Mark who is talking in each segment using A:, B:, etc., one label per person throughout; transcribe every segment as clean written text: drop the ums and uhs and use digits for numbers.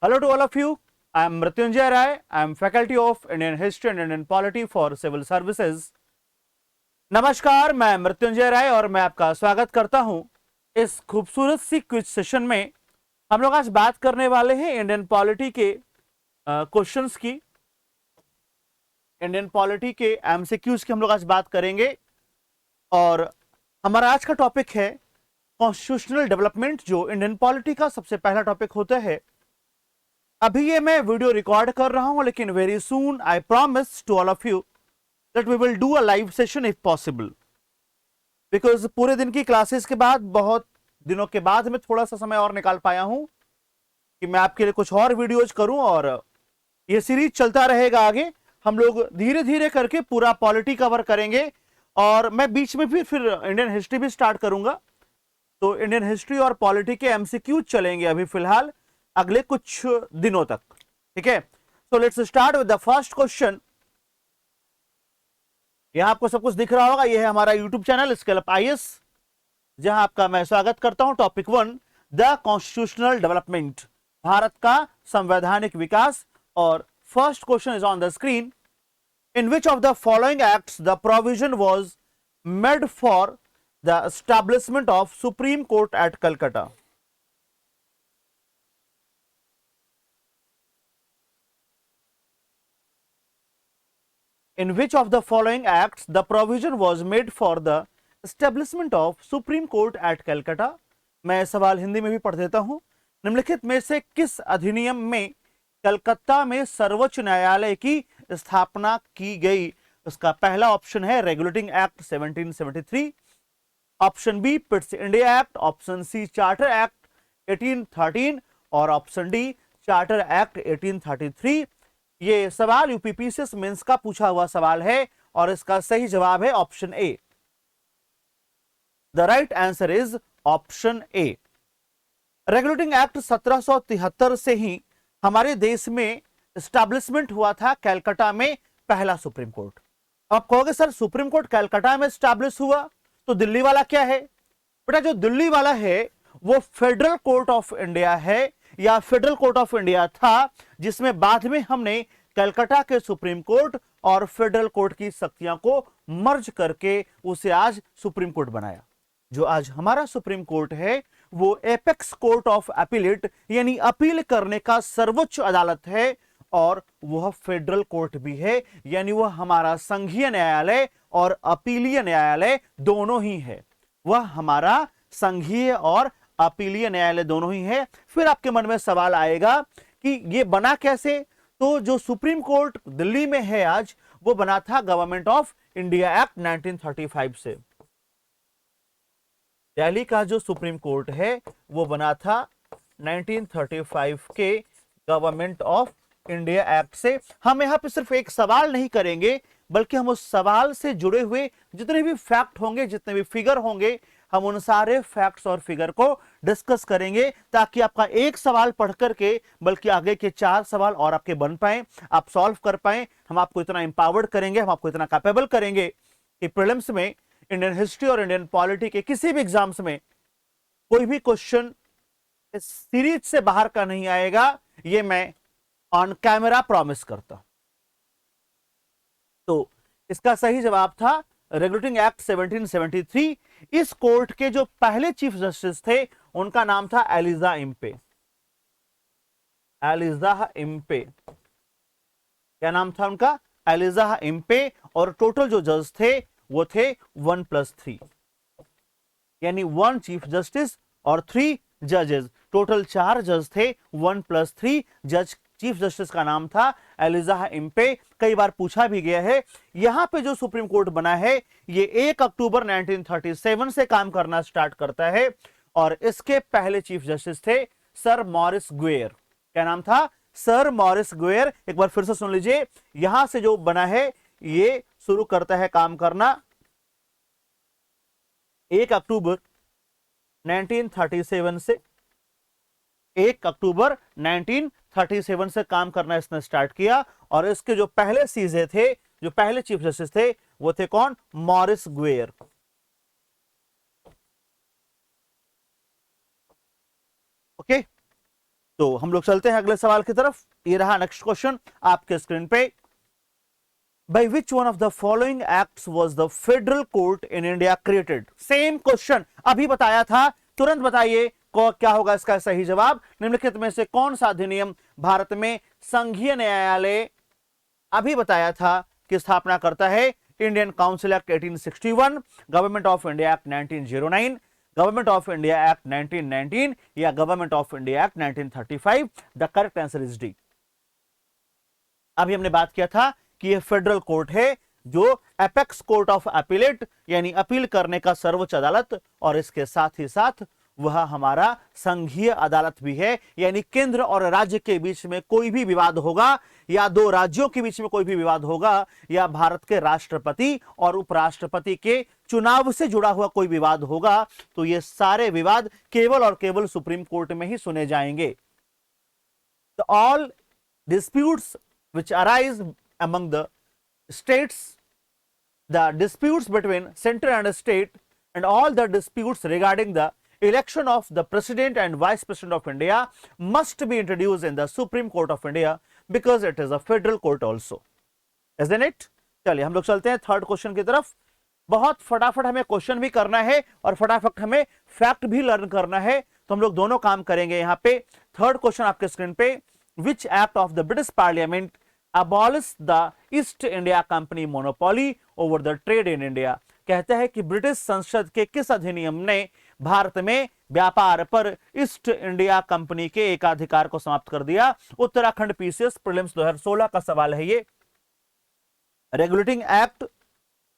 A: Hello to all of you. I am Mrityunjay Rai. I am faculty of Indian History and Indian Polity for Civil Services. नमस्कार, मैं मृत्युंजय राय और मैं आपका स्वागत करता हूं इस खूबसूरत सी क्विज सेशन में। हम लोग आज बात करने वाले हैं इंडियन पॉलिटी के क्वेश्चंस की, इंडियन पॉलिटी के एमसीक्यूज की हम लोग आज बात करेंगे। और हमारा आज का टॉपिक है कॉन्स्टिट्यूशनल डेवलपमेंट, जो इंडियन पॉलिटी का सबसे पहला टॉपिक होता है। अभी ये मैं वीडियो रिकॉर्ड कर रहा हूं, लेकिन very soon I promise to all of you that we will do a live session if possible, because पूरे दिन की क्लासेस के बाद बहुत दिनों के बाद मैं थोड़ा सा समय और निकाल पाया हूं कि मैं आपके लिए कुछ और वीडियोज करूं। और ये सीरीज चलता रहेगा आगे, हम लोग धीरे धीरे करके पूरा पॉलिटी कवर करेंगे। और मैं बीच में फिर इंडियन हिस्ट्री भी स्टार्ट करूंगा। तो इंडियन हिस्ट्री और पॉलिटी के एमसीक्यू चलेंगे अभी फिलहाल अगले कुछ दिनों तक, ठीक है। So let's start with the first question. यहां आपको सब कुछ दिख रहा होगा, यह है हमारा यूट्यूब चैनल स्केलअप आईएएस, जहां आपका मैं स्वागत करता हूं। Topic 1, the constitutional development, Bharat का संवैधानिक विकास। और first question is on the screen. In which of the following acts the provision was made for the establishment of supreme court at Calcutta? In which of the following acts the provision was made for the establishment of Supreme Court at Calcutta? मैं सवाल हिंदी में भी पढ़ देता हूं। निम्नलिखित में से किस अधिनियम में कलकत्ता में सर्वोच्च न्यायालय की स्थापना की गई? उसका पहला ऑप्शन है regulating act 1773, option B Pitt's India act, option C charter act 1813 और ऑप्शन डी चार्टर एक्ट 1833। ये सवाल यूपीपीसीएस मेंस का पूछा हुआ सवाल है और इसका सही जवाब है option A. The right answer is option A. Regulating act 1773 से ही हमारे देश में एस्टैब्लिशमेंट हुआ था कलकत्ता में पहला सुप्रीम कोर्ट। आप कहोगे सर सुप्रीम कोर्ट कलकत्ता में एस्टैब्लिश हुआ तो दिल्ली वाला क्या है? बेटा जो दिल्ली वाला है वो फेडरल कोर्ट ऑफ इंडिया है, या फेडरल कोर्ट ऑफ इंडिया था, जिसमें बाद में हमने कलकत्ता के सुप्रीम कोर्ट और फेडरल कोर्ट की शक्तियों को मर्ज करके उसे आज सुप्रीम कोर्ट बनाया। जो आज हमारा सुप्रीम कोर्ट है वो एपेक्स कोर्ट ऑफ अपीलेट, यानी अपील करने का सर्वोच्च अदालत है, और वह फेडरल कोर्ट भी है, यानी वह हमारा संघीय न्यायालय और अपीलीय न्यायालय दोनों ही है। वह हमारा संघीय और अपीलीय न्यायालय दोनों ही है। फिर आपके मन में सवाल आएगा कि ये बना कैसे? तो जो सुप्रीम कोर्ट दिल्ली में है आज, वो बना था गवर्नमेंट ऑफ इंडिया एक्ट 1935 से। दिल्ली का जो सुप्रीम कोर्ट है वो बना था 1935 के गवर्नमेंट ऑफ इंडिया एक्ट से। हम यहां पे सिर्फ एक सवाल नहीं करेंगे, बल्कि हम उस सवाल से जुड़े हुए जितने भी फैक्ट होंगे, जितने भी फिगर होंगे, हम उन सारे फैक्ट्स और फिगर को डिस्कस करेंगे, ताकि आपका एक सवाल पढ़ करके बल्कि आगे के 4 सवाल और आपके बन पाए, आप सॉल्व कर पाए। हम आपको इतना एम्पावर्ड करेंगे, हम आपको इतना कैपेबल करेंगे कि प्रीलिम्स में इंडियन हिस्ट्री और इंडियन पॉलिटी के किसी भी एग्जाम्स में कोई भी क्वेश्चन इस सीरीज से बाहर का नहीं आएगा। ये मैं ऑन कैमरा प्रॉमिस करता हूं। तो इसका सही जवाब था रेगुलेटिंग एक्ट 1773। इस कोर्ट के जो पहले चीफ जस्टिस थे उनका नाम था एलिजा इम्पे। एलिजा इम्पे, क्या नाम था उनका? Elijah Impey. और टोटल जो जज थे वो थे 1+3, यानी 1 चीफ जस्टिस और 3 जजेस। टोटल 4 जज थे, 1+3 जज। चीफ जस्टिस का नाम था एलिजा इम्पे। कई बार पूछा भी गया है। यहां पे जो सुप्रीम कोर्ट बना है ये 1 अक्टूबर 1937 से काम करना स्टार्ट करता है, और इसके पहले चीफ जस्टिस थे सर मॉरिस गुएर। क्या नाम था? Sir Maurice Gwyer. एक बार फिर से सुन लीजिए, यहां से जो बना है ये शुरू करता है काम करना 1 अक्टूबर 1937 से। 1 अक्टूबर 1937 से काम करना इसने स्टार्ट किया, और इसके जो पहले सीजे थे, जो पहले चीफ जस्टिस थे, वो थे कौन? मॉरिस गुएर। ओके, तो हम लोग चलते हैं अगले सवाल की तरफ। ये रहा नेक्स्ट क्वेश्चन आपके स्क्रीन पे। By which one of the following acts was the federal court in India created? Same question अभी बताया था, तुरंत बताइए क्या होगा इसका सही जवाब। निम्नलिखित में से कौन सा अधिनियम भारत में संघीय न्यायालय अभी बताया था कि स्थापना करता है? Indian council act 1861, government of India act 1909, government of India act 1919 या government of India act 1935? The correct answer is D. अभी हमने बात किया था कि यह फेडरल कोर्ट है, जो एपेक्स कोर्ट ऑफ अपीलेट यानी अपील करने का सर्वोच्च अदालत, और इसके साथ ही साथ वह हमारा संघीय अदालत भी है, यानी केंद्र और राज्य के बीच में कोई भी विवाद होगा, या दो राज्यों के बीच में कोई भी विवाद होगा, या भारत के राष्ट्रपति और उपराष्ट्रपति के चुनाव से जुड़ा हुआ कोई विवाद होगा, तो ये सारे विवाद केवल और केवल सुप्रीम कोर्ट में ही सुने जाएंगे। तो all disputes which arise among the states, the disputes between center and state, and all the disputes regarding the election of the president and vice president of India must be introduced in the Supreme Court of India because it is a federal court also, isn't it? चलिए हम लोग चलते हैं third question की तरफ। बहुत फटाफट हमें क्वेश्चन भी करना है और फटाफट हमें फैक्ट भी लर्न करना है, तो हम लोग दोनों काम करेंगे। यहाँ पे थर्ड क्वेश्चन आपके स्क्रीन पे, which act of the British Parliament abolished the East India Company monopoly over the trade in India? कहते हैं कि ब्रिटिश संसद के किस अधिनियम ने भारत में व्यापार पर ईस्ट इंडिया कंपनी के एकाधिकार को समाप्त कर दिया? उत्तराखंड पीसीएस प्रीलिम्स 2016 का सवाल है ये। Regulating act,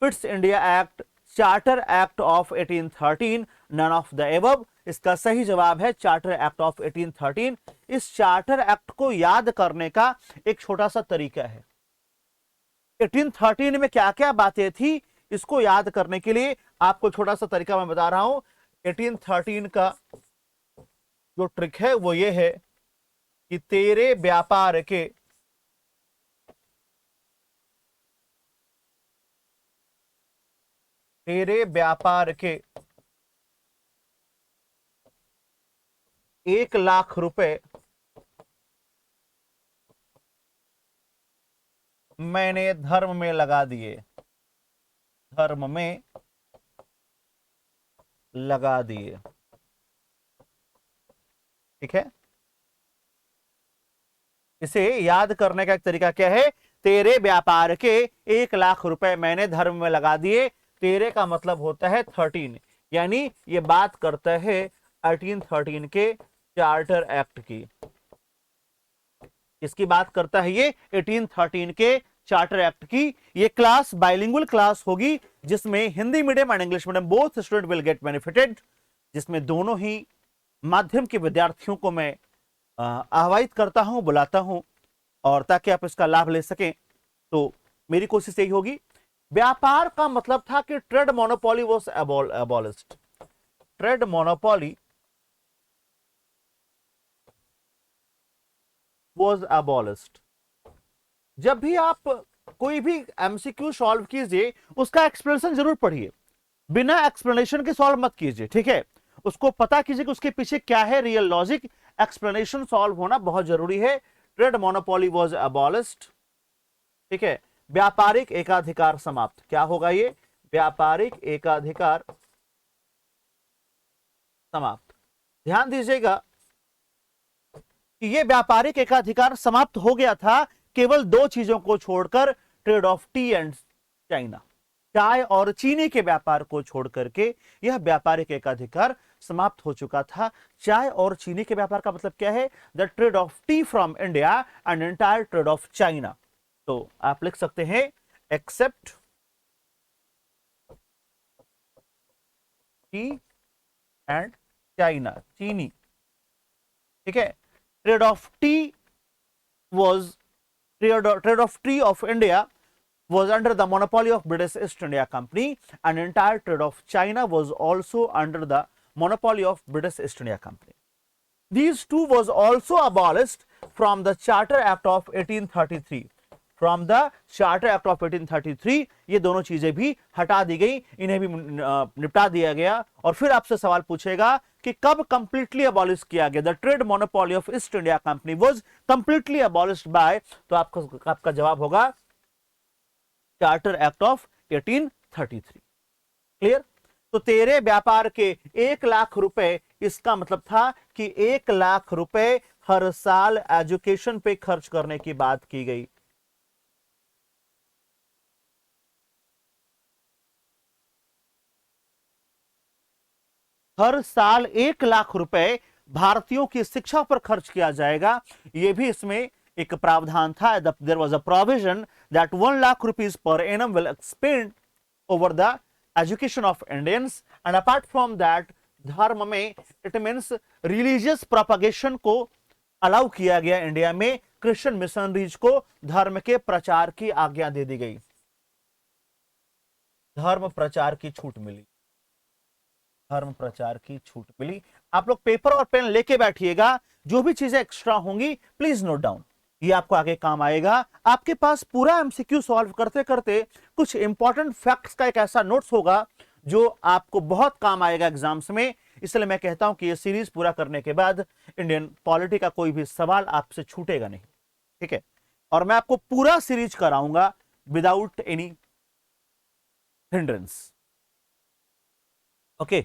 A: Pitt's India act, charter act of 1813, none of the above? इसका सही जवाब है चार्टर एक्ट ऑफ 1813। इस चार्टर एक्ट को याद करने का एक छोटा सा तरीका है। 1813 में क्या क्या बातें थी, इसको याद करने के लिए आपको छोटा सा तरीका मैं बता रहा हूं। 1813 का जो ट्रिक है वो ये है कि तेरे व्यापार के 1 लाख रुपए मैंने धर्म में लगा दिए, धर्म में लगा दिए। ठीक है, इसे याद करने का एक तरीका क्या है? तेरे व्यापार के 1 लाख रुपए मैंने धर्म में लगा दिए। तेरे का मतलब होता है 13, यानी ये बात करता है 1813 के चार्टर एक्ट की। इसकी बात करता है ये 1813 के चार्टर एक्ट की। ये क्लास बाइलिंगुअल क्लास होगी, जिसमें Hindi medium and English medium both student will get benefited, जिसमें दोनों ही माध्यम के विद्यार्थियों को मैं आह्वाहित करता हूं, बुलाता हूं, और ताकि आप इसका लाभ ले सकें। तो मेरी कोशिश यही होगी। व्यापार का मतलब था कि trade monopoly was abolished. Trade monopoly was abolished. जब भी आप कोई भी एमसीक्यू सॉल्व कीजिए, उसका एक्सप्लेनेशन जरूर पढ़िए, बिना एक्सप्लेनेशन के सॉल्व मत कीजिए। ठीक है, उसको पता कीजिए कि उसके पीछे क्या है रियल लॉजिक। एक्सप्लेनेशन सॉल्व होना बहुत जरूरी है। Trade monopoly was abolished. ठीक है, व्यापारिक एकाधिकार समाप्त। क्या होगा ये? व्यापारिक एकाधिकार समाप्त। ध्यान दीजिएगा कि ये व्यापारिक एकाधिकार समाप्त हो गया था केवल 2 चीजों को छोड़कर, trade off T and China, चाय और चीनी के व्यापार को छोड़ करके यह व्यापारिक एकाधिकार समाप्त हो चुका था। चाय और चीनी के व्यापार का मतलब क्या है? The trade off T from India and entire trade off China. तो आप लिख सकते हैं एक्सेप्ट टी एंड चाइना, चीनी। ठीक है, trade off T was trade of tea of India was under the monopoly of British East India Company, and entire trade of China was also under the monopoly of British East India Company. These two was also abolished from the Charter Act of 1833. From the Charter Act of 1833 ये दोनों चीजें भी हटा दी गई, इन्हें भी निपटा दिया गया। और फिर आपसे सवाल पूछेगा कि कब कंप्लीटली अबॉलिश किया गया? The trade monopoly of East India Company was completely abolished by, तो आपका जवाब होगा चार्टर एक्ट ऑफ 1833। क्लियर? तो तेरे व्यापार के 1 लाख रुपए, इसका मतलब था कि 1 लाख रुपए हर साल एजुकेशन पे खर्च करने की बात की गई। हर साल 1 लाख रुपए भारतीयों की शिक्षा पर खर्च किया जाएगा, यह भी इसमें एक प्रावधान था। There was a provision that 1 lakh rupees per annum will spend over the education of Indians, and apart from that धर्म में इट मीन्स रिलीजियस प्रोपगेशन को अलाउ किया गया। इंडिया में क्रिश्चियन मिशनरीज को धर्म के प्रचार की आज्ञा दे दी गई, धर्म प्रचार की छूट मिली, धर्म प्रचार की छूट मिली। आप लोग पेपर और पेन लेके बैठिएगा, जो भी चीजें एक्स्ट्रा होंगी प्लीज नोट डाउन, ये आपको आगे काम आएगा। आपके पास पूरा एमसीक्यू सॉल्व करते करते कुछ इंपॉर्टेंट फैक्ट्स का एक ऐसा नोट्स होगा जो आपको बहुत काम आएगा एग्जाम्स में। इसलिए मैं कहता हूं कि ये सीरीज पूरा करने के बाद इंडियन पॉलिटी का कोई भी सवाल आपसे छूटेगा नहीं, ठीक है? और मैं आपको पूरा सीरीज कराऊंगा विदाउट एनी हिंड्रेंस। ओके,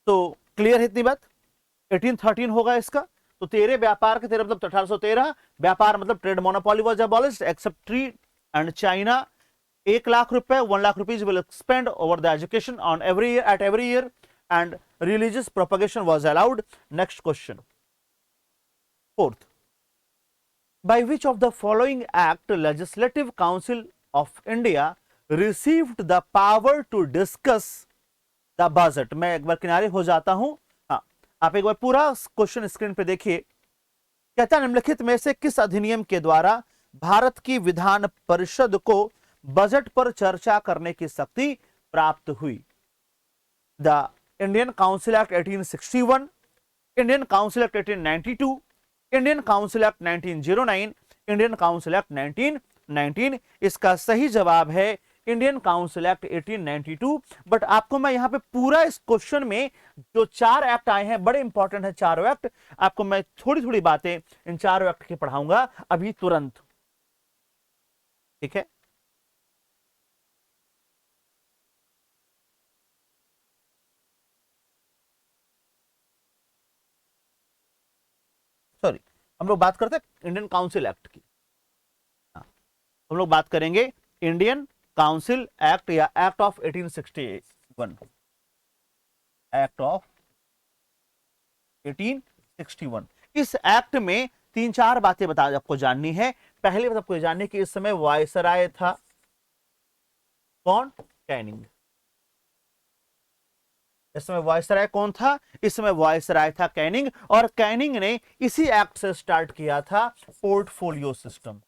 A: तो क्लियर है इतनी बात? 1813 होगा इसका। तो तेरे व्यापार के, तेरे मतलब 1813, व्यापार मतलब trade monopoly was abolished except tree and China. 1 lakh रुपए, 1 lakh rupees will spend over the education on every year, at every year, and religious propagation was allowed. Next question. Fourth, by which of the following act Legislative Council of India received the power to discuss the budget? मैं एक बार किनारे हो जाता हूं, हाँ, आप एक बार पूरा क्वेश्चन स्क्रीन पे देखिए। कहता है निम्नलिखित में से किस अधिनियम के द्वारा भारत की विधान परिषद को बजट पर चर्चा करने की शक्ति प्राप्त हुई? The Indian council act 1861, Indian council act 1892, Indian council act 1909, Indian council act 1919। इसका सही जवाब है इंडियन काउंसिल एक्ट 1892। बट आपको मैं यहां पे पूरा इस क्वेश्चन में जो 4 एक्ट आए हैं, बड़े इंपॉर्टेंट है चारों एक्ट, आपको मैं थोड़ी थोड़ी बातें इन चारों एक्ट की पढ़ाऊंगा अभी तुरंत, ठीक है? सॉरी, हम लोग बात करते हैं इंडियन काउंसिल एक्ट की। हम लोग बात करेंगे इंडियन काउंसिल एक्ट या एक्ट ऑफ 1861, एक्ट ऑफ 1861। इस एक्ट में 3-4 बातें बता आपको जाननी है। पहले बात आपको जाननी है कि इस समय वायसराय था कौन? कैनिंग। इस समय वायसराय कौन था? इस समय वायसराय था कैनिंग, और कैनिंग ने इसी एक्ट से स्टार्ट किया था portfolio system.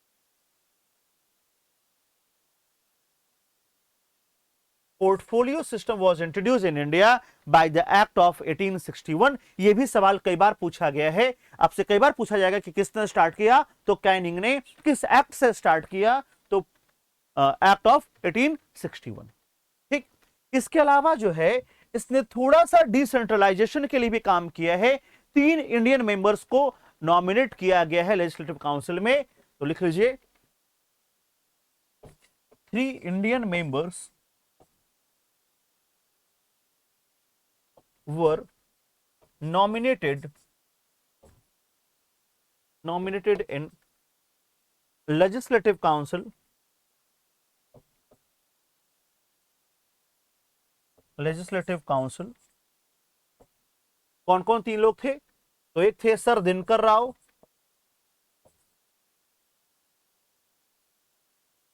A: Portfolio system was introduced in India by the act of 1861। यह भी सवाल कई बार पूछा गया है, आपसे कई बार पूछा जाएगा कि किसने स्टार्ट किया, तो कैनिंग ने। किस एक्ट से स्टार्ट किया? तो एक्ट ऑफ 1861, ठीक। इसके अलावा जो है इसने थोड़ा सा डिसेंट्रलाइजेशन के लिए भी काम किया है। 3 इंडियन मेंबर्स को नॉमिनेट किया गया है लेजिस्लेटिव काउंसिल में, तो लिख लीजिए 3 Indian members were nominated in legislative council कौन कौन 3 लोग थे? तो एक थे सर दिनकर राव,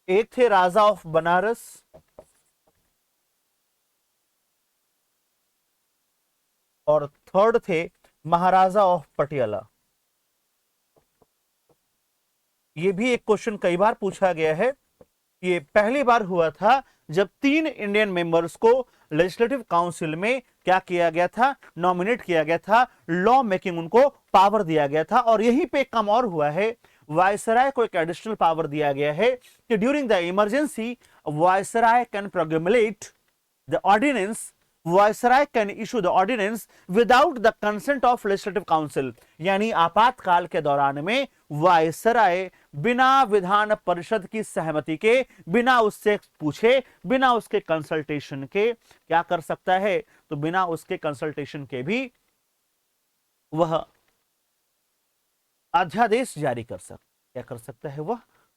A: एक थे राजा ऑफ बनारस, और थर्ड थे महाराजा ऑफ पटियाला। यह भी एक क्वेश्चन कई बार पूछा गया है। ये पहली बार हुआ था जब 3 इंडियन मेंबर्स को लेजिस्लेटिव काउंसिल में क्या किया गया था? नॉमिनेट किया गया था, लॉ मेकिंग उनको पावर दिया गया था। और यहीं पे एक काम और हुआ है, वायसराय को एक एडिशनल पावर दिया गया है कि during the emergency viceroy can promulgate the ordinance viceroy can issue the ordinance without the consent of legislative council, यानी आपातकाल के दौरान में वायसराय बिना विधान परिषद की सहमति के, बिना उससे पूछे, बिना उसके कंसल्टेशन के क्या कर सकता है, तो बिना उसके कंसल्टेशन के भी वह अध्यादेश जारी कर सकता, क्या कर सकता है,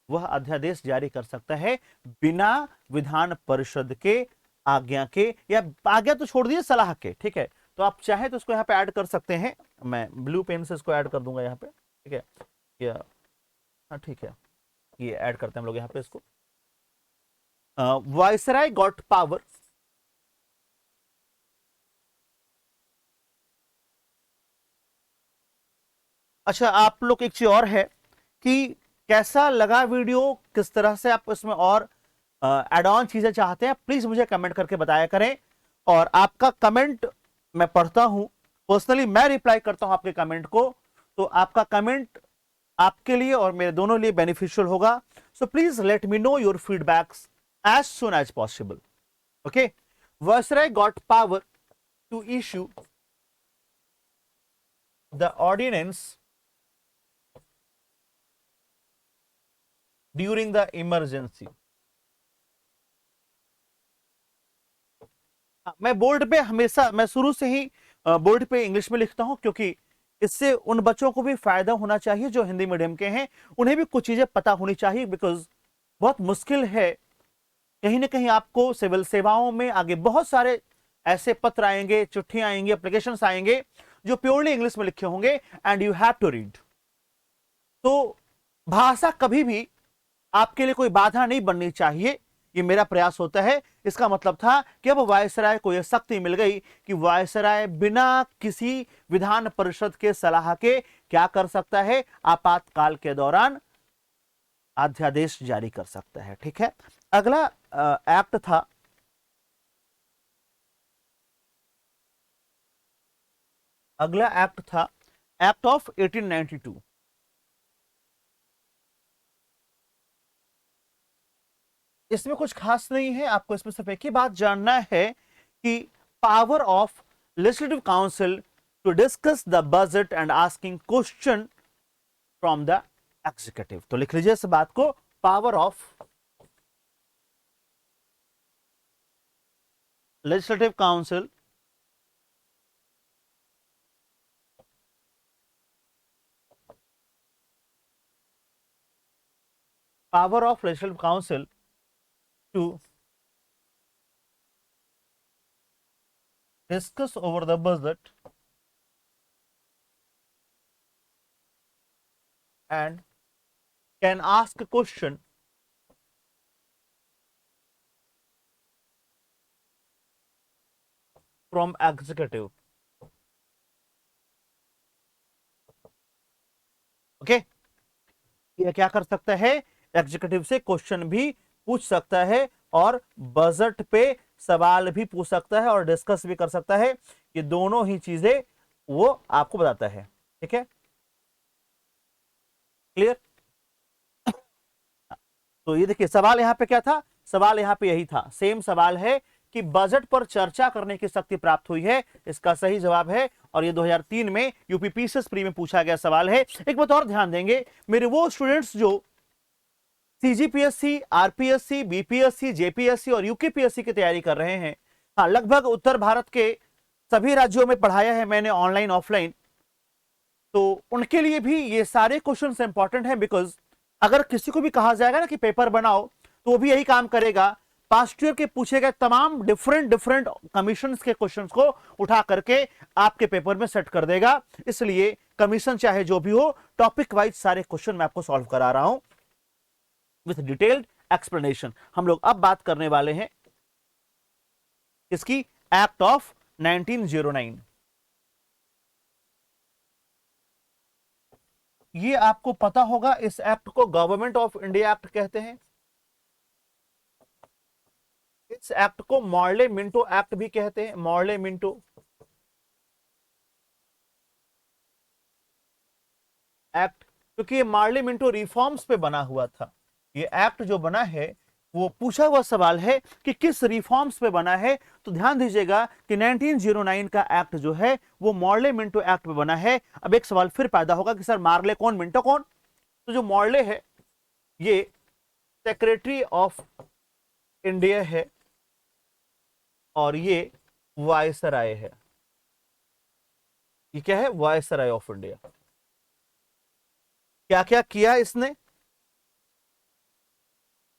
A: वह अध्यादेश जारी कर सकता है बिना विधान परिषद के आज्ञा के, या आज्ञा तो छोड़ दिए, सलाह के। ठीक है, तो आप चाहे तो इसको यहाँ पे ऐड कर सकते हैं, मैं ब्लू पेन से इसको ऐड कर दूंगा यहाँ पे। ठीक है, या हाँ ठीक है, ये ऐड करते हैं हम लोग यहाँ पे इसको। वायसराय गॉट पावर अच्छा, आप लोग एक चीज और है कि कैसा लगा वीडियो, किस तरह से आप इसमें और एड ऑन चीजें चाहते हैं, प्लीज मुझे कमेंट करके बताया करें। और आपका कमेंट मैं पढ़ता हूं, पर्सनली मैं रिप्लाई करता हूं आपके कमेंट को, तो आपका कमेंट आपके लिए और मेरे दोनों लिए बेनिफिशियल होगा। So please let me know your feedbacks as soon as possible. Okay, viceroy got power to issue the ordinance during the emergency. मैं बोर्ड पे हमेशा, मैं शुरू से ही बोर्ड पे इंग्लिश में लिखता हूं, क्योंकि इससे उन बच्चों को भी फायदा होना चाहिए जो हिंदी मीडियम के हैं, उन्हें भी कुछ चीजें पता होनी चाहिए। बिकॉज बहुत मुश्किल है, कहीं ना कहीं आपको सिविल सेवाओं में आगे बहुत सारे ऐसे पत्र आएंगे, चिट्ठियां आएंगी, एप्लीकेशन आएंगे जो प्योरली इंग्लिश में लिखे होंगे, and you have to read. तो भाषा कभी भी आपके लिए कोई बाधा नहीं बननी चाहिए, ये मेरा प्रयास होता है। इसका मतलब था कि अब वायसराय को यह शक्ति मिल गई कि वायसराय बिना किसी विधान परिषद के सलाह के क्या कर सकता है, आपातकाल के दौरान अध्यादेश जारी कर सकता है। ठीक है, अगला एक्ट था एक्ट ऑफ 1892। इसमें कुछ खास नहीं है, आपको इसमें सिर्फ एक ही बात जानना है कि power of legislative council to discuss the budget and asking question from the executive. तो लिख लीजिए इस बात को, power of legislative council to discuss over the budget and can ask a question from executive। Okay, ये क्या कर सकता है, एग्जीक्यूटिव से क्वेश्चन भी पूछ सकता है, और बजट पे सवाल भी पूछ सकता है, और डिस्कस भी कर सकता है। ये दोनों ही चीजें वो आपको बताता है। ठीक है, क्लियर। तो ये देखिए, सवाल यहां पे क्या था, सवाल यहां पे यही था, सेम सवाल है कि बजट पर चर्चा करने की शक्ति प्राप्त हुई है, इसका सही जवाब है। और ये 2003 में यूपीपीसीएस प्री में पूछा गया सवाल है। एक बात और ध्यान देंगे मेरे वो स्टूडेंट्स जो सीजीपीएससी, आरपीएससी, बीपीएससी, जेपीएससी और यूकेपीएससी की तैयारी कर रहे हैं। हाँ, लगभग उत्तर भारत के सभी राज्यों में पढ़ाया है मैंने, ऑनलाइन ऑफलाइन। तो उनके लिए भी ये सारे क्वेश्चंस इंपॉर्टेंट हैं, बिकॉज अगर किसी को भी कहा जाएगा ना कि पेपर बनाओ, तो वो भी यही काम करेगा, पास्ट ईयर के पूछे गए तमाम डिफरेंट डिफरेंट कमीशन के क्वेश्चंस को उठा करके आपके पेपर में सेट कर देगा। इसलिए कमीशन चाहे जो भी हो, टॉपिक वाइज सारे क्वेश्चन मैं आपको सॉल्व करा रहा हूं विथ डिटेल्ड एक्सप्लेनेशन। हम लोग अब बात करने वाले हैं इसकी, एक्ट ऑफ 1909। ये आपको पता होगा, इस एक्ट को गवर्नमेंट ऑफ इंडिया एक्ट कहते हैं। इस एक्ट को मॉर्ले मिंटो एक्ट भी कहते हैं, मॉर्ले मिंटो एक्ट, क्योंकि ये मार्ले मिंटो रिफॉर्म्स पे बना हुआ था। ये एक्ट जो बना है वो पूछा हुआ सवाल है कि किस रिफॉर्म्स पे बना है। तो ध्यान दीजिएगा कि 1909 का एक्ट जो है वो मॉर्ले मिंटो एक्ट पे बना है। अब एक सवाल फिर पैदा होगा कि सर मार्ले कौन, मिंटो कौन? तो जो मॉर्ले है ये सेक्रेटरी ऑफ इंडिया है और ये वायसराय है। ये क्या है? Viceroy of India. क्या क्या किया इसने?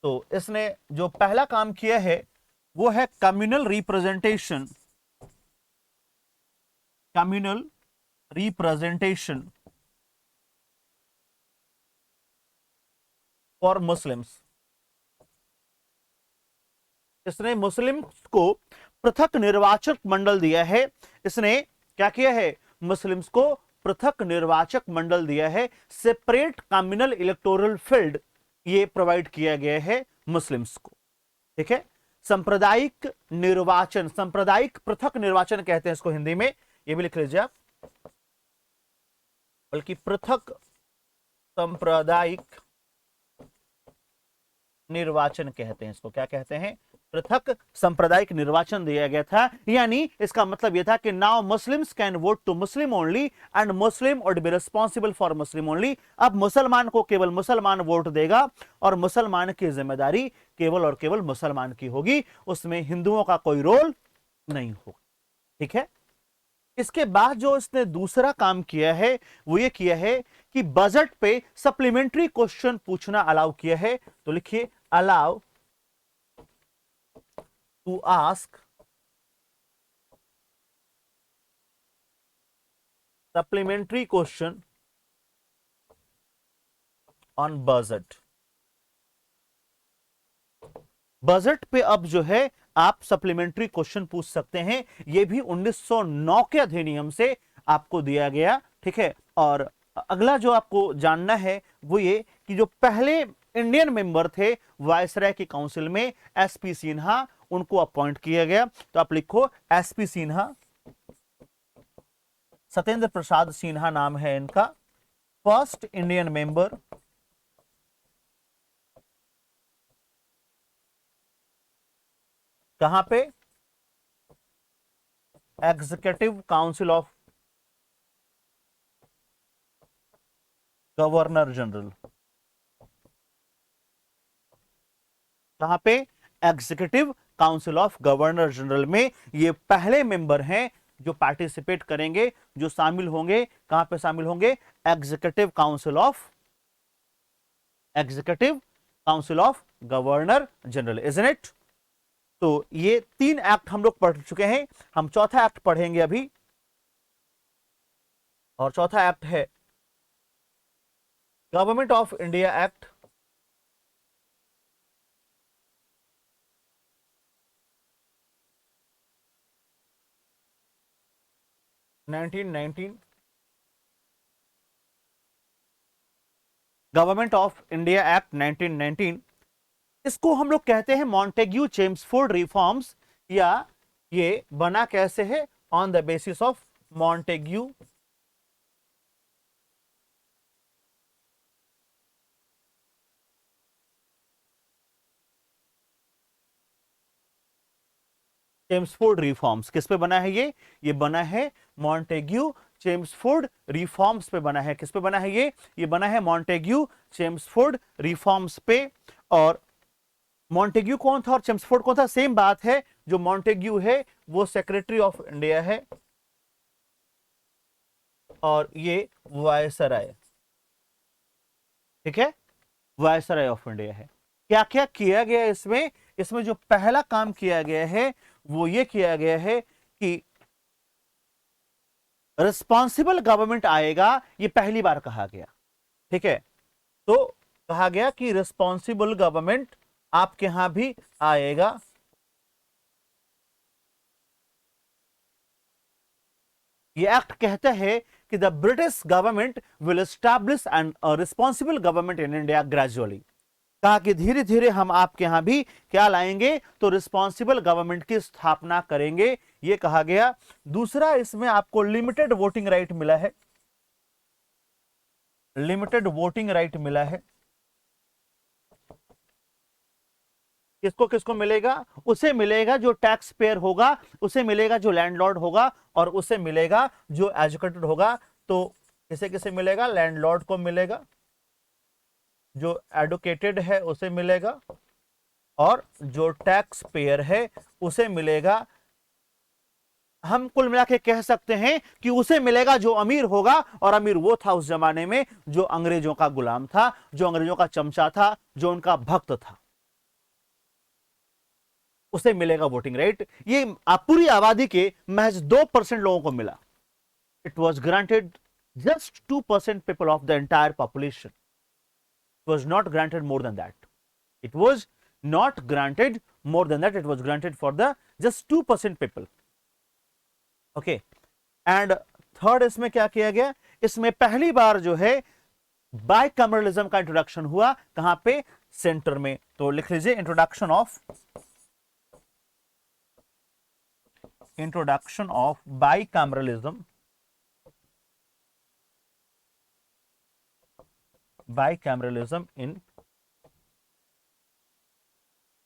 A: तो इसने जो पहला काम किया है वो है communal representation, communal representation for Muslims. इसने मुस्लिम को पृथक निर्वाचक मंडल दिया है। इसने क्या किया है? मुस्लिम्स को पृथक निर्वाचक मंडल दिया है, सेपरेट कम्युनल इलेक्टोरल फील्ड ये प्रोवाइड किया गया है मुस्लिम्स को। ठीक है, सांप्रदायिक निर्वाचन, सांप्रदायिक पृथक निर्वाचन कहते हैं इसको हिंदी में, ये भी लिख लीजिए आप, बल्कि पृथक सांप्रदायिक निर्वाचन कहते हैं इसको। क्या कहते हैं? पृथक सांप्रदायिक निर्वाचन दिया गया था। यानी इसका मतलब यह था कि now Muslims can vote to Muslim only and Muslim would be responsible for Muslim only. अब मुसलमान को केवल मुसलमान वोट देगा और मुसलमान की जिम्मेदारी केवल और केवल मुसलमान की होगी, उसमें हिंदुओं का कोई रोल नहीं होगा। ठीक है, इसके बाद जो इसने दूसरा काम किया है वो ये किया है कि बजट पे सप्लीमेंट्री क्वेश्चन पूछना अलाउ किया है। तो लिखिए allow to ask supplementary question on budget. Budget पे अब जो है आप सप्लीमेंट्री क्वेश्चन पूछ सकते हैं। यह भी 1909 के अधिनियम से आपको दिया गया। ठीक है, और अगला जो आपको जानना है वो ये कि जो पहले इंडियन मेंबर थे वायसराय की काउंसिल में, एसपी सिन्हा, उनको अपॉइंट किया गया। तो आप लिखो एसपी सिन्हा, सत्येंद्र प्रसाद सिन्हा नाम है इनका, फर्स्ट इंडियन मेंबर कहां पे? Executive council of governor general. कहां पे? Executive council of governor general में ये पहले मेंबर हैं जो पार्टिसिपेट करेंगे, जो शामिल होंगे। कहां पे शामिल होंगे? Executive council of governor general, isn't it? तो ये 3 एक्ट हम लोग पढ़ चुके हैं। हम चौथा एक्ट पढ़ेंगे अभी, और चौथा एक्ट है government of India act 1919। Government of India act 1919, इसको हम लोग कहते हैं मॉन्टेग्यू चेम्सफोर्ड रिफॉर्म्स, या ये बना कैसे है? On the basis of Montagu Chelmsford reforms. किस पे बना है ये बना है मॉन्टेग्यू चेम्सफोर्ड रिफॉर्म्स पे बना है। किस पे बना है ये बना है मॉन्टेग्यू चेम्सफोर्ड रिफॉर्म्स पे। और मॉन्टेग्यू कौन था और चेम्सफोर्ड कौन था? सेम बात है, जो मॉन्टेग्यू है वो सेक्रेटरी ऑफ इंडिया है और ये वायसराय। ठीक है, वायसराय ऑफ इंडिया है। क्या क्या किया गया इसमें? इसमें जो पहला काम किया गया है वो ये किया गया है कि रिस्पॉन्सिबल गवर्नमेंट आएगा, ये पहली बार कहा गया। ठीक है, तो कहा गया कि रिस्पॉन्सिबल गवर्नमेंट आपके यहां भी आएगा। ये एक्ट कहता है कि the British government will establish N responsible government in India gradually. कहा कि धीरे धीरे हम आपके यहां भी क्या लाएंगे? तो रिस्पॉन्सिबल गवर्नमेंट की स्थापना करेंगे, ये कहा गया। दूसरा, इसमें आपको लिमिटेड वोटिंग राइट मिला है, लिमिटेड वोटिंग राइट मिला है। किसको किसको मिलेगा? उसे मिलेगा जो टैक्स पेयर होगा, उसे मिलेगा जो लैंडलॉर्ड होगा, और उसे मिलेगा जो एजुकेटेड होगा। तो किसे किसे मिलेगा? लैंडलॉर्ड को मिलेगा, जो एडुकेटेड है उसे मिलेगा, और जो टैक्स पेयर है उसे मिलेगा। हम कुल मिला के कह सकते हैं कि उसे मिलेगा जो अमीर होगा, और अमीर वो था उस जमाने में जो अंग्रेजों का गुलाम था, जो अंग्रेजों का चमचा था, जो उनका भक्त था, उसे मिलेगा वोटिंग राइट। ये पूरी आबादी के महज 2% लोगों को मिला। It was granted just 2% people of the entire population. It was not granted more than that. It was not granted more than that. It was granted for the just 2% people. Okay, and third इसमें क्या किया गया? इसमें पहली बार जो है bicameralism का introduction हुआ। कहां पे? सेंटर में। तो लिख लीजिए introduction of bicameralism in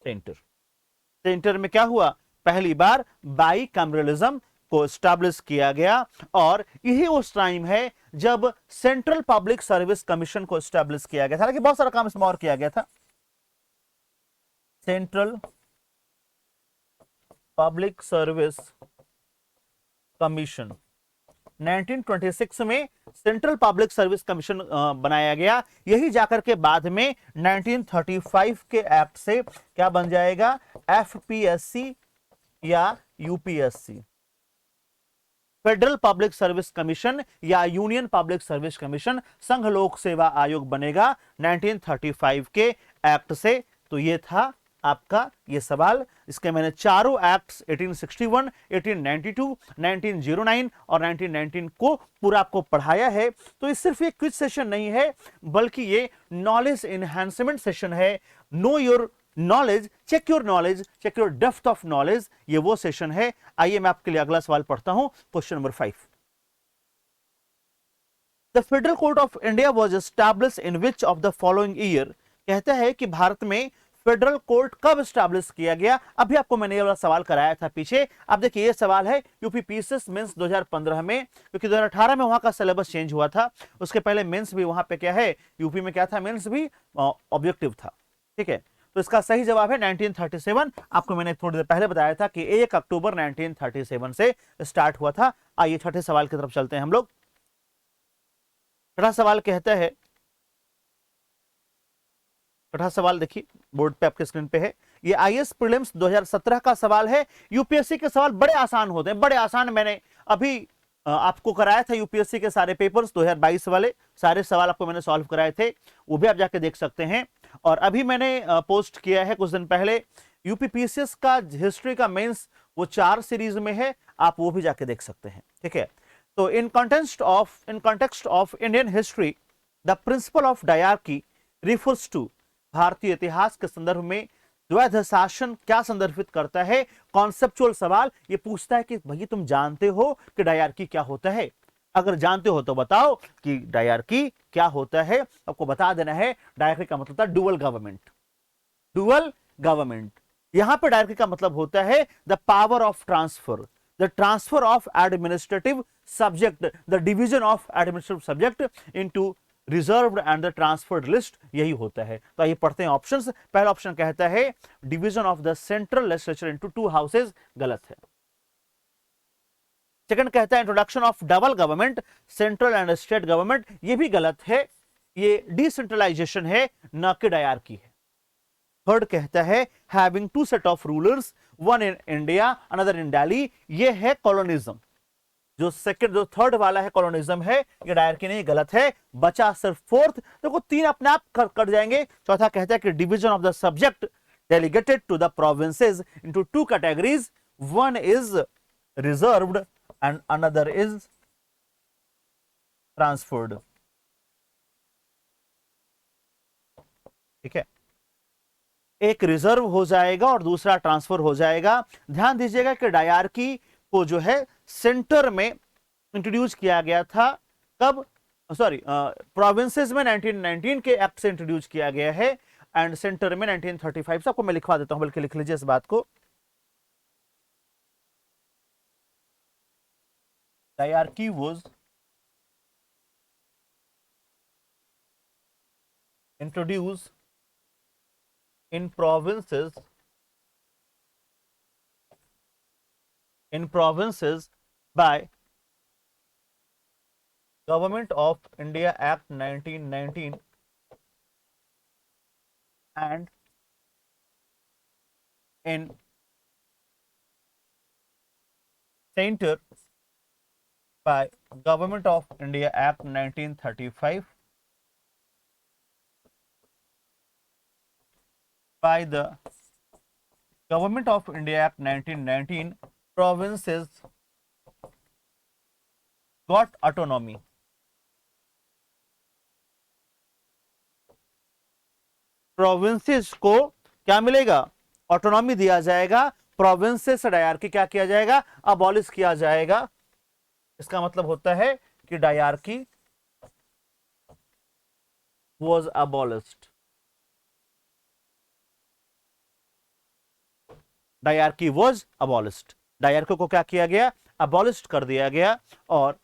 A: centre. Centre में क्या हुआ? पहली बार बाइकैमरलिज्म को स्टैब्लिश किया गया, और यही उस टाइम है जब सेंट्रल पब्लिक सर्विस कमीशन को स्टैब्लिश किया गया था। हालांकि बहुत सारा काम इसमें और किया गया था। सेंट्रल पब्लिक सर्विस कमीशन 1926 में सेंट्रल पब्लिक सर्विस कमीशन बनाया गया। यही जाकर के बाद में 1935 के एक्ट से क्या बन जाएगा? एफपीएससी या UPSC, federal public service commission या यूनियन पब्लिक सर्विस कमीशन, संघ लोक सेवा आयोग बनेगा 1935 के एक्ट से। तो ये था आपका ये सवाल। इसके मैंने चारों एक्ट्स 1861, 1892, 1909 और 1919 को पूरा आपको पढ़ाया है। तो ये सिर्फ एक क्विज सेशन नहीं है, बल्कि ये नॉलेज एनहांसमेंट सेशन है। Know your knowledge, check your knowledge, check your depth of knowledge, ये वो सेशन है। आइए मैं आपके लिए अगला सवाल पढ़ता हूं, question number 5। The federal court of India was establish in which of the following year? कहता है कि भारत में फेडरल कोर्ट कब स्टैब्लिश किया गया। अभी आपको मैंने ये वाला सवाल कराया था पीछे। अब देखिए ये सवाल है यूपी पीसीएस मेंस 2015 में, क्योंकि 2018 में वहां का सिलेबस चेंज हुआ था। उसके पहले मेंस भी वहां पे क्या है, यूपी में क्या था, मेंस भी ऑब्जेक्टिव था। ठीक है, तो इसका सही जवाब है 1937। आपको मैंने थोड़ी देर पहले बताया था कि 1 अक्टूबर 1937 से स्टार्ट हुआ था। आइए छठे सवाल की तरफ चलते हैं हम लोग। छठा सवाल कहता है, छठा सवाल देखिए बोर्ड पे आपके स्क्रीन पे है। ये आईएएस प्रीलिम्स 2017 का सवाल है। यूपीएससी के सवाल बड़े आसान होते हैं, बड़े आसान। मैंने अभी आपको कराया था यूपीएससी के सारे पेपर्स 2022 वाले, सारे सवाल आपको मैंने सॉल्व कराए थे, वो भी आप जाके देख सकते हैं। और अभी मैंने पोस्ट किया है कुछ दिन पहले यूपी पीसीएस का हिस्ट्री का मेंस, वो 4 सीरीज में है, आप वो भी जाके देख सकते हैं। ठीक है, तो in context of Indian history the principle of dyarchy refers to, भारतीय इतिहास के संदर्भ में द्वैध शासन क्या संदर्भित करता है? कॉन्सेप्चुअल सवाल ये पूछता है कि भैया तुम जानते हो कि डायरकी क्या होता है? अगर जानते हो तो बताओ कि डायरकी क्या होता है। आपको बता देना है डायरकी का मतलब था डुअल गवर्नमेंट। डुअल गवर्नमेंट, यहां पर डायरकी का मतलब होता है the power of transfer, the transfer of administrative subject, the division of administrative subject into reserved and the transferred list, यही होता है। तो आइए पढ़ते हैं ऑप्शंस। पहला ऑप्शन कहता है division of the central legislature into 2 houses, गलत है। सेकंड कहता है introduction of double government, central and state government, ये भी गलत है। ये डिसेंट्रलाइजेशन है, न कि डायरकी है। थर्ड कहता है having 2 set of rulers, one in India another in Delhi, ये है कॉलोनिज्म। जो थर्ड वाला है कॉलोनिज्म है, ये डायरकी नहीं, गलत है। बचा सिर्फ फोर्थ, देखो 3 अपने आप कट जाएंगे। चौथा कहता है कि division of the subject delegated to the provinces into 2 categories, one is reserved and another is transferred. ठीक है, एक रिजर्व हो जाएगा और दूसरा ट्रांसफर हो जाएगा। ध्यान दीजिएगा कि डायरकी को जो है सेंटर में इंट्रोड्यूस किया गया था, कब? सॉरी, प्रोविंसेस में 1919 के एक्ट से इंट्रोड्यूस किया गया है। एंड सेंटर में 1935 से। आपको मैं लिखवा देता हूं, बल्कि लिख लीजिए इस बात को। Dyarchy was introduce in provinces by Government of India Act 1919 and in center by Government of India Act 1935 by the Government of India Act 1919 provinces got autonomy. Provinces को क्या मिलेगा? ऑटोनॉमी दिया जाएगा। प्रोविंसेस डायरकी क्या किया जाएगा? Abolish किया जाएगा। इसका मतलब होता है कि dyarchy was abolished. Dyarchy was abolished. Dyarchy को क्या किया गया? अबॉलिश कर दिया गया। और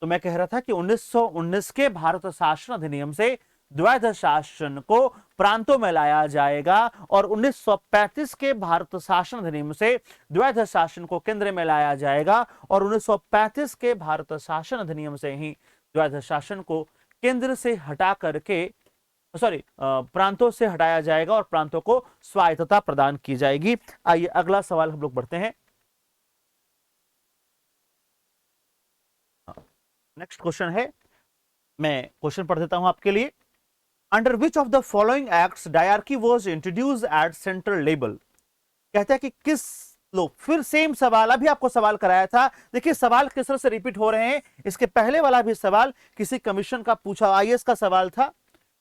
A: तो मैं कह रहा था कि 1919 के भारत शासन अधिनियम से द्वैध शासन को प्रांतों में लाया जाएगा और 1935 के भारत शासन अधिनियम से द्वैध शासन को केंद्र में लाया जाएगा और 1935 के भारत शासन अधिनियम से ही द्वैध शासन को केंद्र से हटा करके प्रांतों से हटाया जाएगा और प्रांतों को स्वायत्तता प्रदान की जाएगी। आइए अगला सवाल हम लोग बढ़ते हैं। नेक्स्ट क्वेश्चन है, मैं क्वेश्चन पढ़ देता हूं आपके लिए। Under which of the following acts dyarchy was introduced at central level. कहता है कि किस लो, फिर सेम सवाल, अभी आपको सवाल कराया था। देखिए सवाल किस तरह से रिपीट हो रहे हैं। इसके पहले वाला भी सवाल किसी कमीशन का पूछा, आईएएस का सवाल था।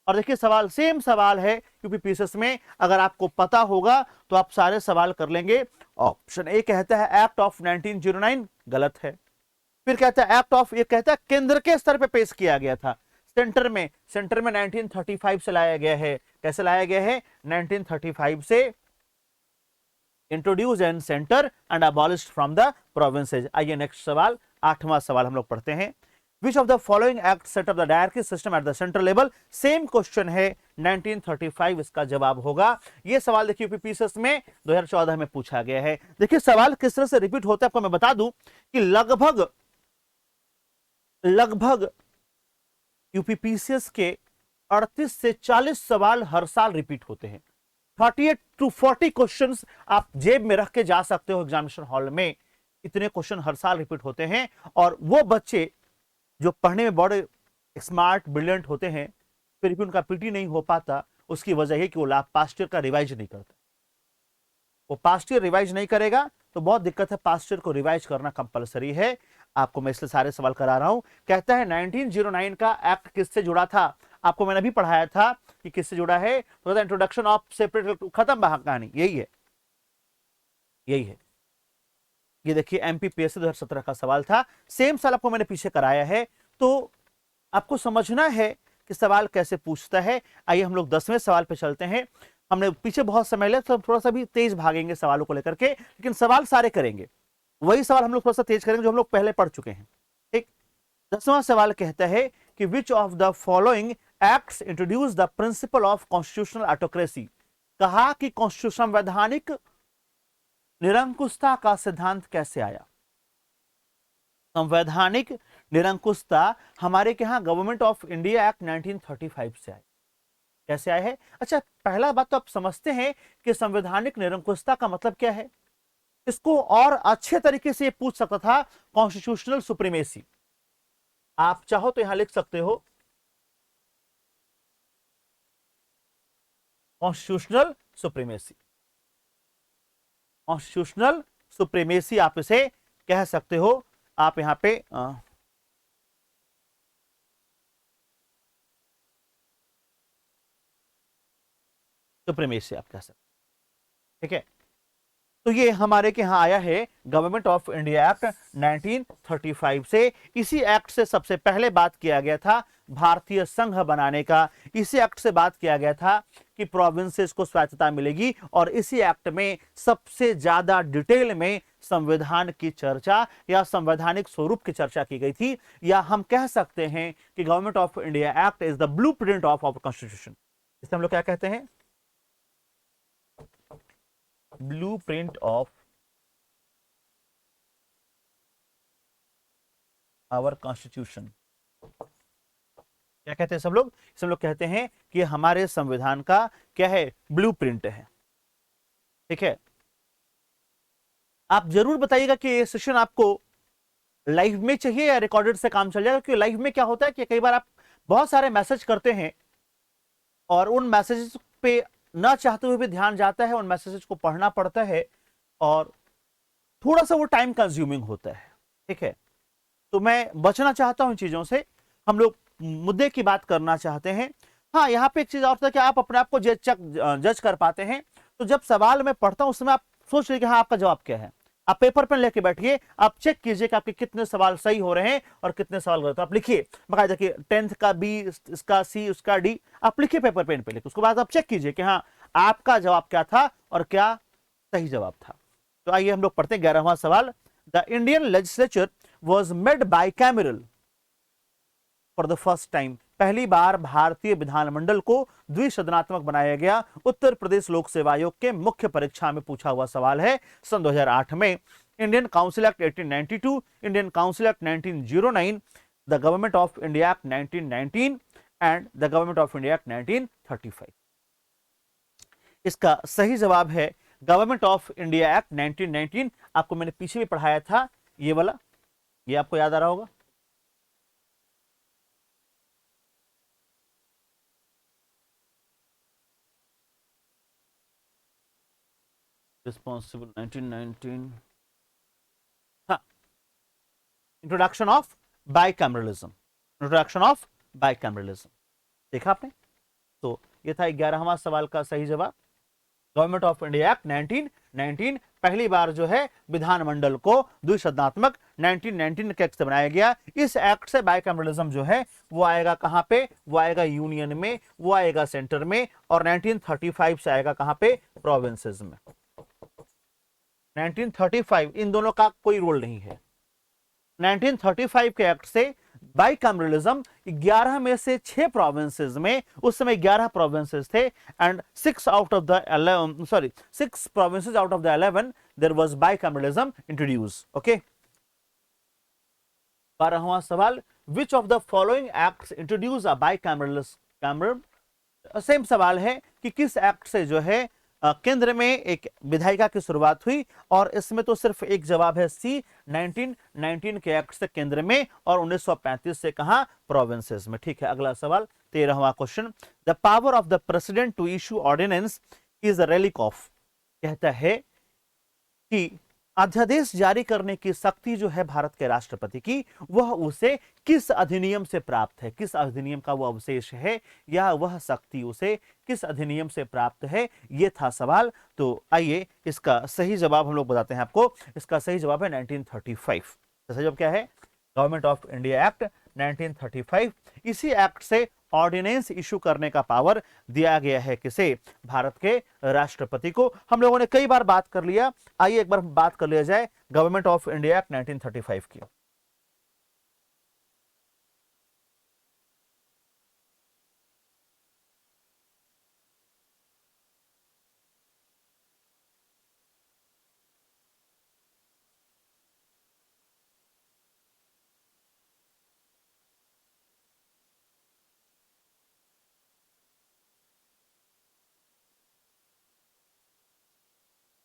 A: और देखिए सवाल सेम सवाल है यूपीपीसीएस में। अगर आपको पता होगा तो आप सारे सवाल कर लेंगे। ऑप्शन ए कहता है एक्ट ऑफ 1909, गलत है। फिर कहता है एक्ट ऑफ, ये कहता है केंद्र के स्तर पे पेश किया गया था। सेंटर में 1935 से लाया गया है। कैसे लाया गया है? 1935 से introduce and centre and abolished from the provinces. आइए नेक्स्ट सवाल, 8वां सवाल हम लोग पढ़ते हैं। विच of the following act set up the dyarchy system at the central level. Same question है, 1935 इसका जवाब होगा। यह सवाल देखिए यूपीपीसीएस में 2014 में पूछा गया है। देखिए सवाल किस तरह से रिपीट होता है आपको मैं बता दूं कि लगभग यूपीपीसीएस के 38 से 40 सवाल हर साल रिपीट होते हैं। 38 to 40 क्वेश्चंस आप जेब में रख के जा सकते हो एग्जामिनेशन हॉल में। इतने क्वेश्चन हर साल रिपीट होते हैं। और वो बच्चे जो पढ़ने में बड़े स्मार्ट ब्रिलियंट होते हैं, फिर भी उनका पीटी नहीं हो पाता, उसकी वजह है कि वो पास्ट ईयर का रिवाइज नहीं करता। वो पास्ट ईयर रिवाइज नहीं करेगा तो बहुत दिक्कत है। पास्ट ईयर को रिवाइज करना कंपलसरी है। आपको मैं इसलिए सारे सवाल करा रहा हूं। कहता है 1909 का एक्ट किससे जुड़ा था? आपको मैंने अभी पढ़ाया था कि किससे जुड़ा है। तो इंट्रोडक्शन ऑफ सेपरेट, खत्म कहानी, यही है, यही है। ये देखिए एमपीपीएससी 2017 का सवाल था। सेम साल आपको मैंने पीछे कराया है। तो आपको समझना है कि सवाल कैसे पूछता है। आइए हम लोग 10वें सवाल पे चलते हैं। हमने पीछे बहुत समय लिया तो थोड़ा सा भी तेज भागेंगे सवालों को लेकर के, लेकिन सवाल सारे करेंगे। वही सवाल हम लोग थोड़ा सा तेज करेंगे जो हम लोग पहले पढ़ चुके हैं। ठीक, 10वां सवाल कहता है कि विच of the following acts introduce the principle of constitutional autocracy. कहा कि कॉन्स्टिट्यूशन, संवैधानिक निरंकुशता का सिद्धांत कैसे आया? संवैधानिक निरंकुशता हमारे के यहां गवर्नमेंट ऑफ इंडिया एक्ट 1935 से आई। कैसे आया है? अच्छा, पहला बात तो आप समझते हैं कि संवैधानिक निरंकुशता का मतलब क्या है। इसको और अच्छे तरीके से पूछ सकता था, कॉन्स्टिट्यूशनल सुप्रीमेसी। आप चाहो तो यहां लिख सकते हो कॉन्स्टिट्यूशनल सुप्रीमेसी। कॉन्स्टिट्यूशनल सुप्रीमेसी आप इसे कह सकते हो। आप यहां पे सुप्रीमेसी आप कह सकते, ठीक है। तो ये हमारे के यहाँ आया है गवर्नमेंट ऑफ इंडिया एक्ट 1935 से। इसी एक्ट से सबसे पहले बात किया गया था भारतीय संघ बनाने का। इसी एक्ट से बात किया गया था कि प्रोविंसेस को स्वायत्तता मिलेगी, और इसी एक्ट में सबसे ज्यादा डिटेल में संविधान की चर्चा या संवैधानिक स्वरूप की चर्चा की गई थी। या हम कह सकते हैं कि government of India act is the blueprint of our constitution. इसे हम लोग क्या कहते हैं? Blueprint of our constitution. क्या कहते हैं सब लोग? सब लोग कहते हैं कि हमारे संविधान का क्या है? ब्लूप्रिंट है। ठीक है, आप जरूर बताइएगा कि ये सेशन आपको लाइव में चाहिए या रिकॉर्डेड से काम चल जाएगा। क्योंकि लाइव में क्या होता है कि कई बार आप बहुत सारे मैसेज करते हैं और उन मैसेजेस पे ना चाहते हुए भी ध्यान जाता है, उन मैसेजेस को पढ़ना पड़ता है और थोड़ा सा वो टाइम कंज्यूमिंग होता है। ठीक है, तो मैं बचना चाहता हूं इन चीजों से। हम लोग मुद्दे की बात करना चाहते हैं। हाँ, यहाँ पे एक चीज और होता है कि आप अपने आप को जज कर पाते हैं। तो जब सवाल मैं पढ़ता हूं उसमें आप सोच रहे कि हाँ आपका जवाब क्या है। आप पेपर पेन लेके बैठिए, आप चेक कीजिए कि आपके कितने सवाल सही हो रहे हैं और कितने सवाल गलत। आप लिखिए बाकायदा कि 10th का बी, इसका सी, उसका डी, आप लिखिए पेपर पेन पे लिखिए। उसके बाद आप चेक कीजिए कि हाँ आपका जवाब क्या था और क्या सही जवाब था। तो आइए हम लोग पढ़ते हैं 11वां सवाल। The Indian legislature was made bicameral for the first time. पहली बार भारतीय विधानमंडल को द्विसदनात्मक बनाया गया। उत्तर प्रदेश लोक सेवा आयोग के मुख्य परीक्षा में पूछा हुआ सवाल है सन 2008 में। Indian council act 1892, Indian council act 1909, the government of India act 1919 and the government of India act 1935। इसका सही जवाब है गवर्नमेंट ऑफ इंडिया एक्ट 1919। आपको मैंने पीछे भी पढ़ाया था ये वाला, ये आपको याद आ रहा होगा। रिस्पॉन्सिबल 1919, हाँ, introduction of bicameralism, introduction of bicameralism. देखा आपने? तो ये था 11वां सवाल का सही जवाब। गवर्नमेंट ऑफ इंडिया एक्ट 1919 पहली बार जो है विधानमंडल को द्विसदनात्मक 1919 के एक्ट से बनाया गया। इस एक्ट से बाइकैमरलिज्म जो है वो आएगा कहां पे? वो आएगा यूनियन में, वो आएगा सेंटर में, और 1935 से आएगा कहां पे? प्रोविंसेस में। 1935 इन दोनों का कोई रोल नहीं है। 1935 के एक्ट से बाइकैमरलिज्म 11 में से 6 प्रोविंसेस में, उस समय 11 प्रोविंसेस थे, and 6 out of the 11, sorry 6 provinces out of the 11 there was bicameralism introduce. Okay, 12वां सवाल, which of the following acts introduce a bicameral? Same सवाल है कि किस एक्ट से जो है केंद्र में एक विधायिका की शुरुआत हुई, और इसमें तो सिर्फ एक जवाब है सी, 1919 के एक्ट से केंद्र में और 1935 से कहा? प्रोविंसेस में। ठीक है, अगला सवाल 13वां question, the power of the president to issue ordinance is a relic of. कहता है कि अध्यादेश जारी करने की शक्ति जो है भारत के राष्ट्रपति की, वह उसे किस अधिनियम से प्राप्त है? किस अधिनियम का वह अवशेष है या वह शक्ति उसे किस अधिनियम से प्राप्त है? यह था सवाल। तो आइए इसका सही जवाब हम लोग बताते हैं आपको। इसका सही जवाब है 1935। सही जवाब क्या है? Government of India act 1935। इसी एक्ट से ऑर्डिनेंस इशू करने का पावर दिया गया है किसे? भारत के राष्ट्रपति को। हम लोगों ने कई बार बात कर लिया, आइए एक बार बात कर लिया जाए गवर्नमेंट ऑफ इंडिया एक्ट 1935 की।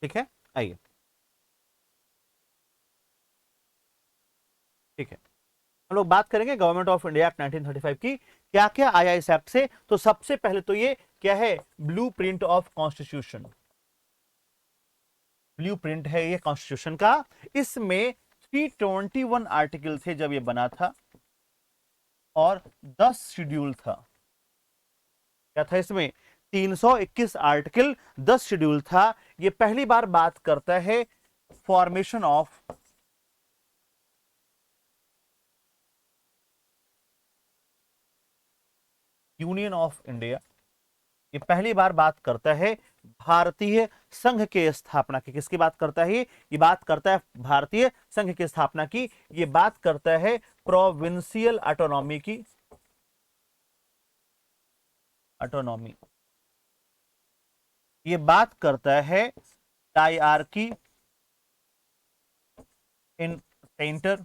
A: ठीक है, आइए। ठीक है, हम लोग बात करेंगे गवर्नमेंट ऑफ इंडिया एक्ट 1935 की। क्या क्या आया इस एक्ट से? तो सबसे पहले तो ये क्या है? Blue print of constitution. Blue print है ये कॉन्स्टिट्यूशन का। इसमें 321 आर्टिकल थे जब ये बना था, और 10 शेड्यूल था। क्या था इसमें? 321 आर्टिकल, 10 शेड्यूल था। ये पहली बार बात करता है formation of union of India. ये पहली बार बात करता है भारतीय संघ के स्थापना की। किसकी बात करता है ये बात करता है भारतीय संघ की स्थापना की। ये बात करता है प्रोविंशियल ऑटोनॉमी की, ऑटोनॉमी। ये बात करता है डायआर्की इन सेंटर।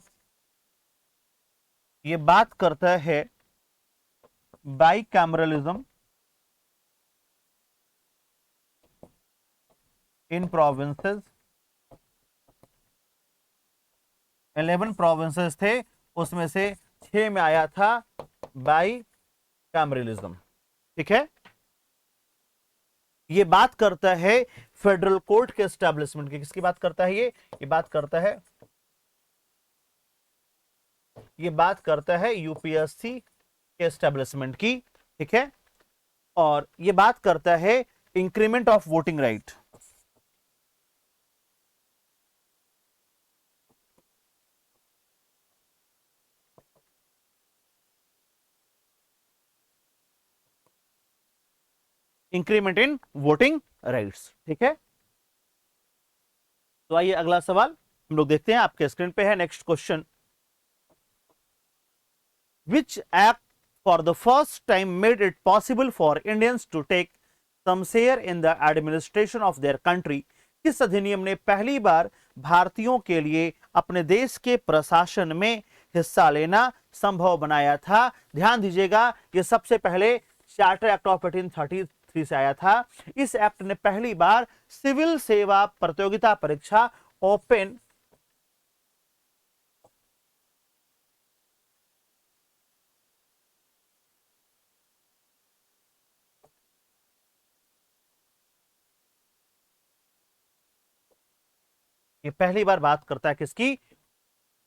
A: ये बात करता है बाइकैमरलिज्म इन प्रोविंसेस। 11 प्रोविंसेस थे, उसमें से 6 में आया था बाइकैमरलिज्म। ठीक है। ये बात करता है फेडरल कोर्ट के एस्टेब्लिशमेंट की। किसकी बात करता है ये बात करता है, ये बात करता है यूपीएससी के एस्टेब्लिशमेंट की। ठीक है। और ये बात करता है increment of voting right. Increment in voting rights. ठीक है। तो आइए अगला सवाल हम लोग देखते हैं, आपके स्क्रीन पे है। Next question, which act for the first time made it possible for Indians to take some share in the administration of their country. किस अधिनियम ने पहली बार भारतीयों के लिए अपने देश के प्रशासन में हिस्सा लेना संभव बनाया था? ध्यान दीजिएगा, यह सबसे पहले चार्टर एक्ट ऑफ 1833 से आया था। इस एक्ट ने पहली बार सिविल सेवा प्रतियोगिता परीक्षा ओपन ये पहली बार बात करता है किसकी?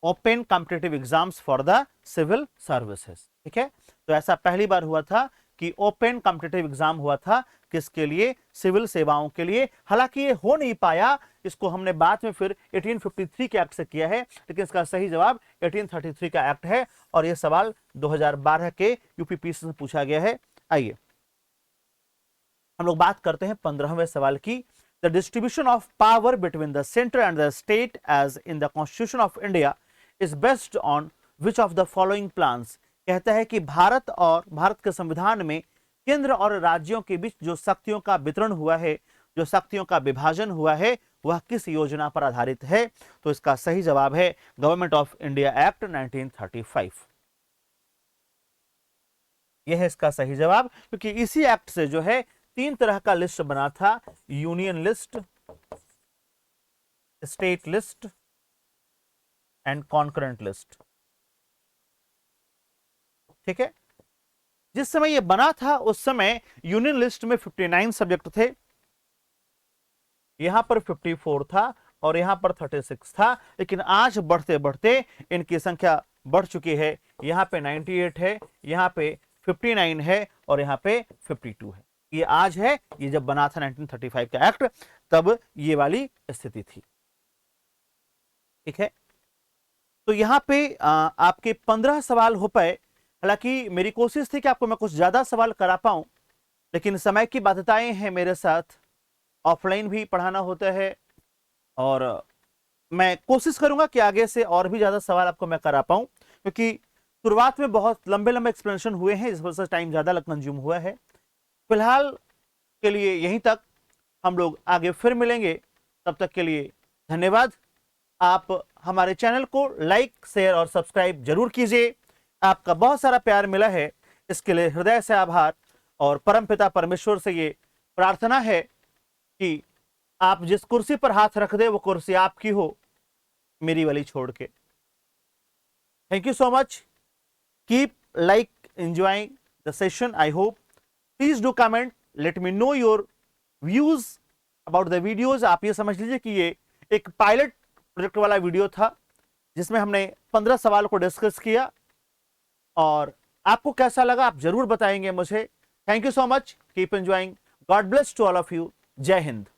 A: Open competitive exams for the civil services. ठीक है। तो ऐसा पहली बार हुआ था कि ओपन कॉम्पिटिटिव एग्जाम हुआ था किसके लिए? सिविल सेवाओं के लिए। हालांकि ये हो नहीं पाया, इसको हमने बाद में फिर 1853 के एक्ट से किया है, लेकिन इसका सही जवाब 1833 का एक्ट है। और यह सवाल 2012 के यूपीपीएससी से पूछा गया है। आइए हम लोग बात करते हैं 15वें सवाल की। The distribution of power between the center and the state as in the Constitution of India is based on which of the following plans? कहता है कि भारत के संविधान में केंद्र और राज्यों के बीच जो शक्तियों का वितरण हुआ है, जो शक्तियों का विभाजन हुआ है, वह किस योजना पर आधारित है? तो इसका सही जवाब है गवर्नमेंट ऑफ इंडिया एक्ट 1935। यह है इसका सही जवाब, क्योंकि इसी एक्ट से जो है 3 तरह का लिस्ट बना था, union list, state list and concurrent list. ठीक है। जिस समय यह बना था उस समय यूनियन लिस्ट में 59 सब्जेक्ट थे, यहां पर 54 था और यहां पर 36 था। लेकिन आज बढ़ते बढ़ते इनकी संख्या बढ़ चुकी है। यहां पे 98 है, यहां पे 59 है और यहां पे 52 है। ये आज है, ये जब बना था 1935 का एक्ट तब ये वाली स्थिति थी। ठीक है। तो यहां पे आपके 15 सवाल हो पाए। हालांकि मेरी कोशिश थी कि आपको मैं कुछ ज्यादा सवाल करा पाऊं, लेकिन समय की बाध्यताएं हैं मेरे साथ, ऑफलाइन भी पढ़ाना होता है और मैं कोशिश करूंगा कि आगे से और भी ज्यादा सवाल आपको मैं करा पाऊं, क्योंकि शुरुआत में बहुत लंबे लंबे एक्सप्लेनेशन हुए हैं, इस वजह से टाइम ज्यादा कंज्यूम हुआ है। फिलहाल के लिए यहीं तक, हम लोग आगे फिर मिलेंगे। तब तक के लिए धन्यवाद। आप हमारे चैनल को लाइक, शेयर और सब्सक्राइब जरूर कीजिए। आपका बहुत सारा प्यार मिला है, इसके लिए हृदय से आभार। और परमपिता परमेश्वर से ये प्रार्थना है कि आप जिस कुर्सी पर हाथ रख दे वो कुर्सी आपकी हो, मेरी वाली छोड़ के। Thank you so much. Keep like enjoying the session. I hope please do comment, late me know your views about the videos. आप ये समझ लीजिए कि ये एक पायलट प्रोजेक्ट वाला वीडियो था, जिसमें हमने 15 सवाल को डिस्कस किया, और आपको कैसा लगा आप जरूर बताएंगे मुझे। Thank you so much. Keep enjoying. God bless to all of you. जय हिंद।